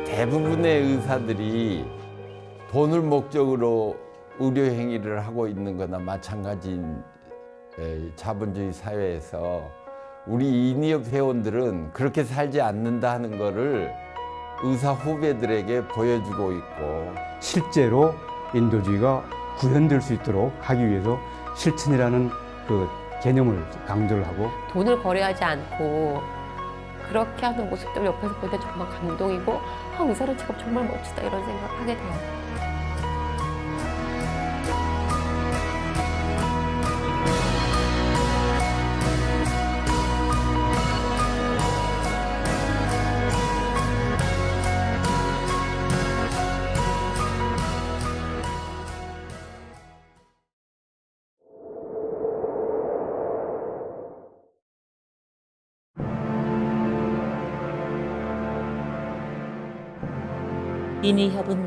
대부분의 의사들이 돈을 목적으로 의료 행위를 하고 있는 거나 마찬가지인 자본주의 사회에서 우리 인이업 회원들은 그렇게 살지 않는다 하는 거를 의사 후배들에게 보여주고 있고, 실제로 인도주의가 구현될 수 있도록 하기 위해서 실천이라는 그 개념을 강조를 하고, 돈을 거래하지 않고 그렇게 하는 모습들 옆에서 볼 때 정말 감동이고, 아, 의사는 직업 정말 멋지다 이런 생각하게 돼요. 인의협은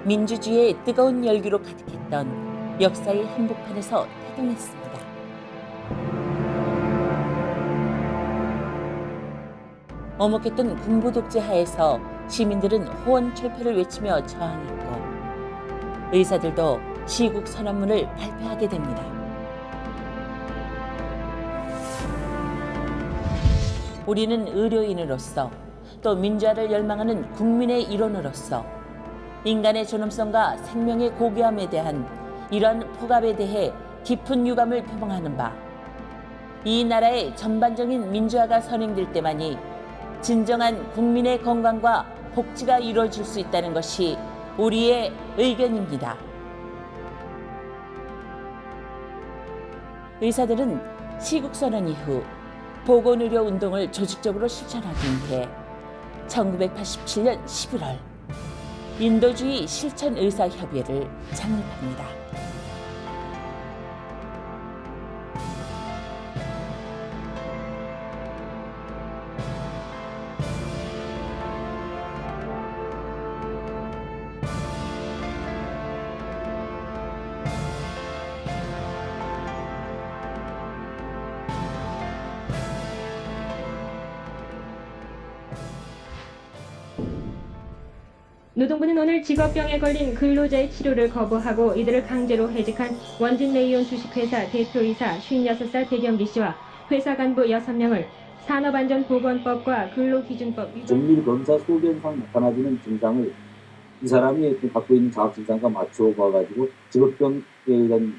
민주주의의 뜨거운 열기로 가득했던 역사의 한복판에서 태동했습니다. 어목했던 군부 독재 하에서 시민들은 호언철폐를 외치며 저항했고, 의사들도 시국 선언문을 발표하게 됩니다. 우리는 의료인으로서, 또 민주화를 열망하는 국민의 일원으로서 인간의 존엄성과 생명의 고귀함에 대한 이런 폭압에 대해 깊은 유감을 표명하는 바, 이 나라의 전반적인 민주화가 선행될 때만이 진정한 국민의 건강과 복지가 이루어질 수 있다는 것이 우리의 의견입니다. 의사들은 시국선언 이후 보건의료 운동을 조직적으로 실천하기 위해 1987년 11월 인도주의 실천의사협의회를 창립합니다. 노동부는 오늘 직업병에 걸린 근로자의 치료를 거부하고 이들을 강제로 해직한 원진 레이온 주식회사 대표이사 56살 대경비 씨와 회사 간부 6명을 산업안전보건법과 근로기준법 정밀 검사 소견상 나타나지는 증상을 이 사람이 갖고 있는 자각 증상과 맞추어 봐가지고 직업병에 의한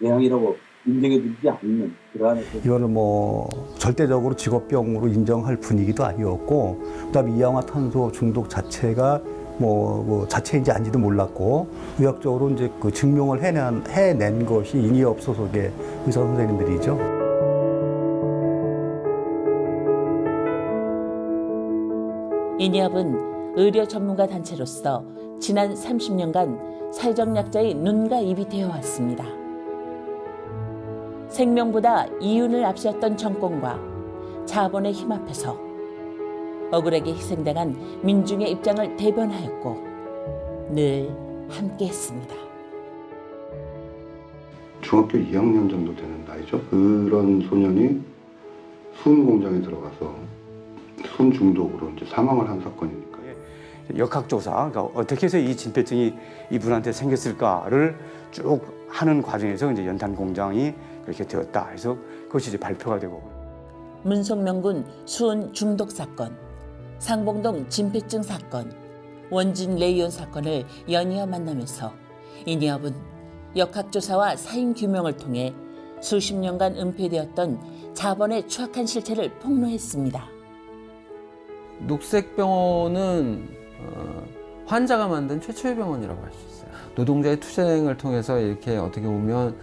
영향이라고 인정해주지 않는 그러한. 이거를 뭐 절대적으로 직업병으로 인정할 분위기도 아니었고, 그다음에 이氧화탄소 중독 자체가 뭐 자체인지 아닌지도 몰랐고, 의학적으로 이제 그 증명을 해낸 것이 인이업 소속의 의사 선생님들이죠. 인이협은 의료 전문가 단체로서 지난 30년간 사회적 약자의 눈과 입이 되어왔습니다. 생명보다 이윤을 앞세웠던 정권과 자본의 힘 앞에서 억울하게 희생당한 민중의 입장을 대변하였고 늘 함께했습니다. 중학교 2학년 정도 되는 나이죠. 그런 소년이 순 공장에 들어가서 순 중독으로 이제 사망을 한 사건이니까요. 역학조사, 그러니까 어떻게 해서 이 진폐증이 이분한테 생겼을까를 쭉 하는 과정에서 이제 연탄 공장이 그렇게 되었다 해서 그것이 이제 발표가 되고. 문성명군 수은 중독 사건, 상봉동 진폐증 사건, 원진 레이온 사건을 연이어 만나면서 인이협은 역학조사와 사인 규명을 통해 수십 년간 은폐되었던 자본의 추악한 실체를 폭로했습니다. 녹색병원은 환자가 만든 최초의 병원이라고 할 수 있어요. 노동자의 투쟁을 통해서 이렇게 어떻게 보면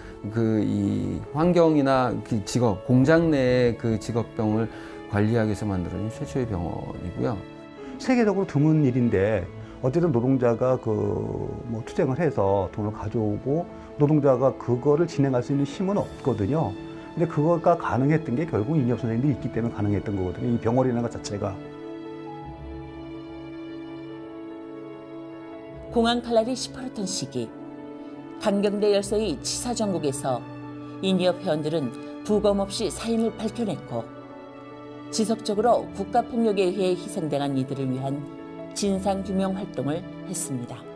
이 환경이나 그 직업, 공장 내의 그 직업병을 관리하기 위해서 만들어진 최초의 병원이고요. 세계적으로 드문 일인데 어쨌든 노동자가 투쟁을 해서 돈을 가져오고 노동자가 그거를 진행할 수 있는 힘은 없거든요. 근데 그거가 가능했던 게 결국 인이협 선생님들이 있기 때문에 가능했던 거거든요. 이 병원이라는 것 자체가. 공황 칼날이 시퍼렇던 시기, 강경대 열사의 치사 전국에서 인이협 회원들은 부검 없이 사인을 밝혀냈고 지속적으로 국가폭력에 의해 희생당한 이들을 위한 진상규명 활동을 했습니다.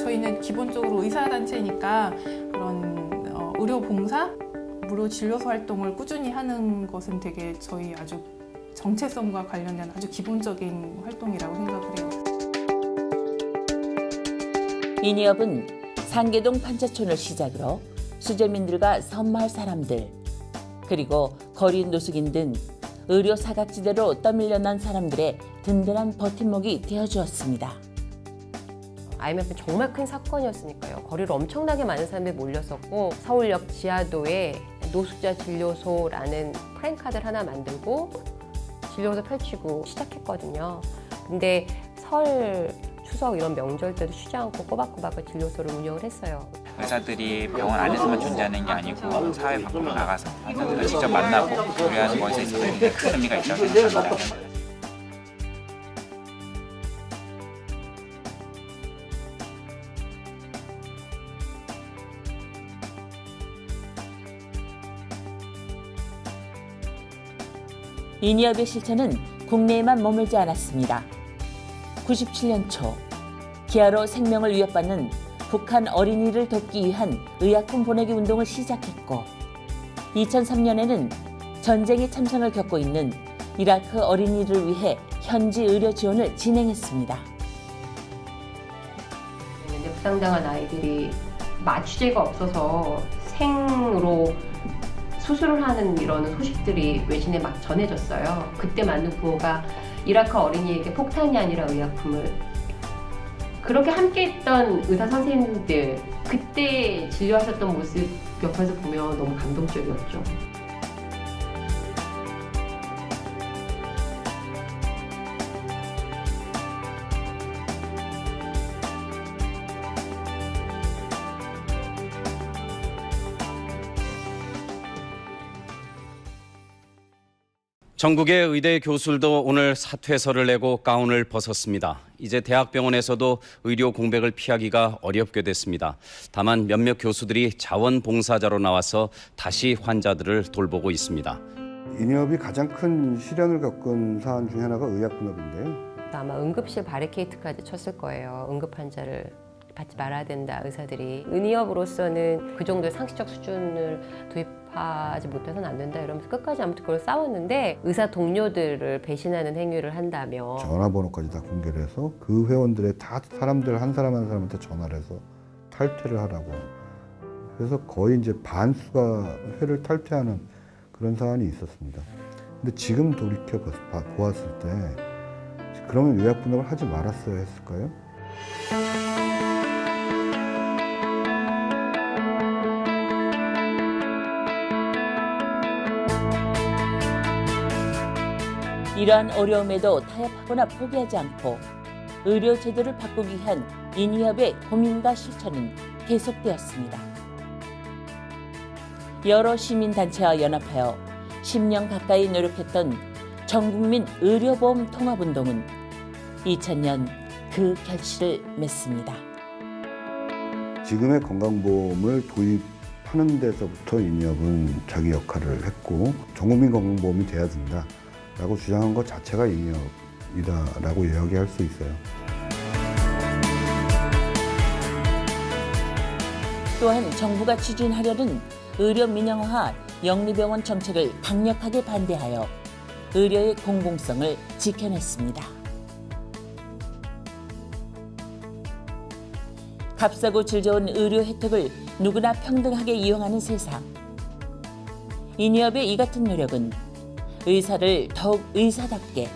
저희는 기본적으로 의사단체니까 그런 의료 봉사, 무료 진료소 활동을 꾸준히 하는 것은 되게 저희 아주 정체성과 관련된 아주 기본적인 활동이라고 생각을 해요. 인이협은 상계동 판자촌을 시작으로 수재민들과 섬마을 사람들, 그리고 거리 노숙인 등 의료 사각지대로 떠밀려난 사람들의 든든한 버팀목이 되어주었습니다. IMF는 정말 큰 사건이었으니까요. 거리로 엄청나게 많은 사람들이 몰렸었고 서울역 지하도에 노숙자 진료소라는 프랜카드를 하나 만들고 진료소 펼치고 시작했거든요. 근데 설, 추석 이런 명절 때도 쉬지 않고 꼬박꼬박 진료소를 운영을 했어요. 의사들이 병원 안에서만 존재하는 게 아니고 사회 밖으로 나가서 환자들을 직접 만나고 의뢰하는 것에 있어서 굉장히 큰 의미가 있다고 생각합니다. 인이협의 실천은 국내에만 머물지 않았습니다. 97년 초 기아로 생명을 위협받는 북한 어린이를 돕기 위한 의약품 보내기 운동을 시작했고 2003년에는 전쟁에 참상을 겪고 있는 이라크 어린이를 위해 현지 의료 지원을 진행했습니다. 부상당한 아이들이 마취제가 없어서 생으로 수술을 하는 이런 소식들이 외신에 막 전해졌어요. 그때 만든 구호가 이라크 어린이에게 폭탄이 아니라 의약품을. 그렇게 함께했던 의사 선생님들, 그때 진료하셨던 모습 옆에서 보면 너무 감동적이었죠. 전국의 의대 교수들도 오늘 사퇴서를 내고 가운을 벗었습니다. 이제 대학병원에서도 의료 공백을 피하기가 어렵게 됐습니다. 다만 몇몇 교수들이 자원봉사자로 나와서 다시 환자들을 돌보고 있습니다. 인이협이 가장 큰 시련을 겪은 사안 중에 하나가 의약분업인데요. 아마 응급실 바리케이트까지 쳤을 거예요. 응급 환자를 받지 말아야 된다, 의사들이. 인이협으로서는 그 정도의 상식적 수준을 도입하지 못해서는 안 된다 이러면서 끝까지 아무튼 그걸 싸웠는데 의사 동료들을 배신하는 행위를 한다며 전화번호까지 다 공개를 해서 그 회원들의 다 사람들 한 사람 한 사람한테 전화를 해서 탈퇴를 하라고. 그래서 거의 이제 반수가 회를 탈퇴하는 그런 사안이 있었습니다. 근데 지금 돌이켜 보았을 때 그러면 의약분업을 하지 말았어야 했을까요? 이러한 어려움에도 타협하거나 포기하지 않고 의료 제도를 바꾸기 위한 인이협의 고민과 실천은 계속되었습니다. 여러 시민단체와 연합하여 10년 가까이 노력했던 전국민 의료보험 통합운동은 2000년 그 결실을 맺습니다. 지금의 건강보험을 도입하는 데서부터 인이협은 자기 역할을 했고 전국민 건강보험이 돼야 된다 라고 주장한 것 자체가 인이협이다라고 이야기할 수 있어요. 또한 정부가 추진하려는 의료 민영화 영리병원 정책을 강력하게 반대하여 의료의 공공성을 지켜냈습니다. 값싸고 질 좋은 의료 혜택을 누구나 평등하게 이용하는 세상. 인이협의 이 같은 노력은 의사를 더욱 의사답게,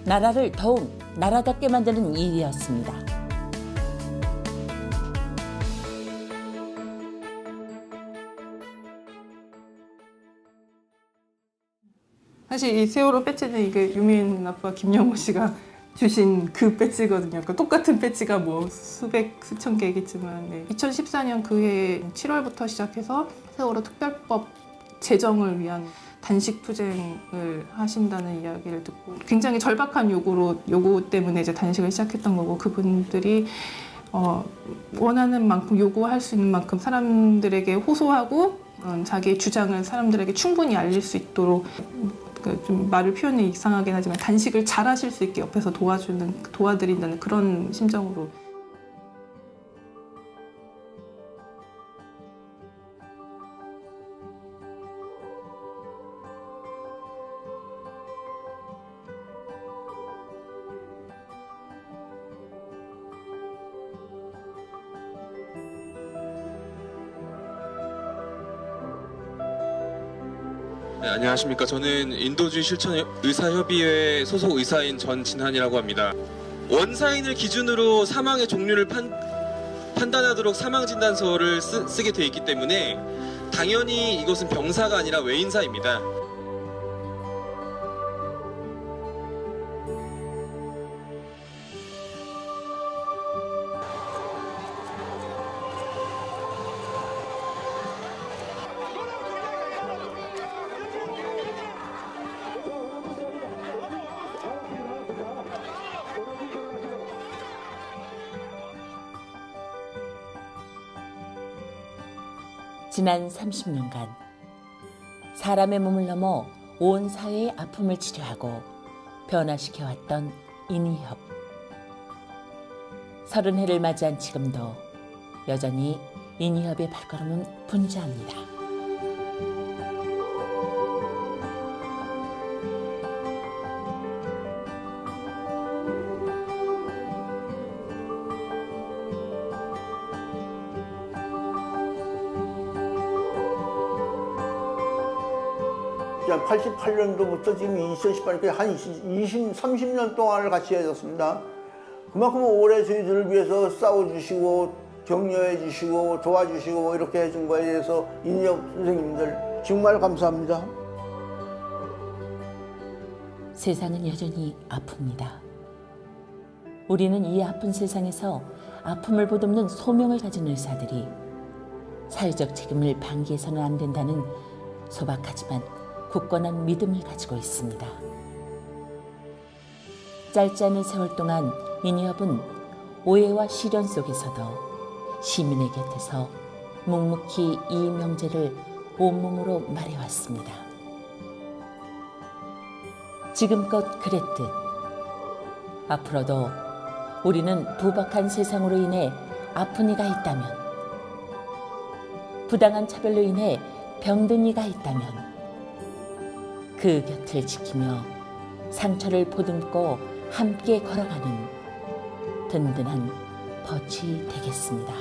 나라를 더욱 나라답게 만드는 일이었습니다. 사실 이 세월호 배지는 이게 유민 아빠 김영호 씨가 주신 그 배지거든요. 그러니까 똑같은 배지가 뭐 수백 수천 개겠지만 2014년 그해 7월부터 시작해서 세월호 특별법 제정을 위한 단식 투쟁을 하신다는 이야기를 듣고 굉장히 절박한 요구 때문에 이제 단식을 시작했던 거고, 그분들이 원하는 만큼 요구할 수 있는 만큼 사람들에게 호소하고 자기의 주장을 사람들에게 충분히 알릴 수 있도록, 좀 말을 표현이 이상하긴 하지만 단식을 잘 하실 수 있게 옆에서 도와드린다는 그런 심정으로. 네, 안녕하십니까. 저는 인도주의 실천 의사협의회 소속 의사인 전진한이라고 합니다. 원사인을 기준으로 사망의 종류를 판단하도록 사망진단서를 쓰게 돼 있기 때문에 당연히 이것은 병사가 아니라 외인사입니다. 지난 30년간 사람의 몸을 넘어 온 사회의 아픔을 치료하고 변화시켜왔던 인의협. 30해를 맞이한 지금도 여전히 인의협의 발걸음은 분주합니다. 자, 88년도부터 지금 2018년까지 한 20, 30년 동안을 같이 해줬습니다. 그만큼 오래 저희들을 위해서 싸워주시고 격려해주시고 도와주시고 이렇게 해준 거에 대해서 인의협 선생님들 정말 감사합니다. 세상은 여전히 아픕니다. 우리는 이 아픈 세상에서 아픔을 보듬는 소명을 가진 의사들이 사회적 책임을 방기해서는 안 된다는 소박하지만 굳건한 믿음을 가지고 있습니다. 짧지 않은 세월 동안 인의협은 오해와 시련 속에서도 시민의 곁에서 묵묵히 이 명제를 온몸으로 말해왔습니다. 지금껏 그랬듯 앞으로도 우리는 부박한 세상으로 인해 아픈 이가 있다면, 부당한 차별로 인해 병든 이가 있다면 그 곁을 지키며 상처를 보듬고 함께 걸어가는 든든한 벗이 되겠습니다.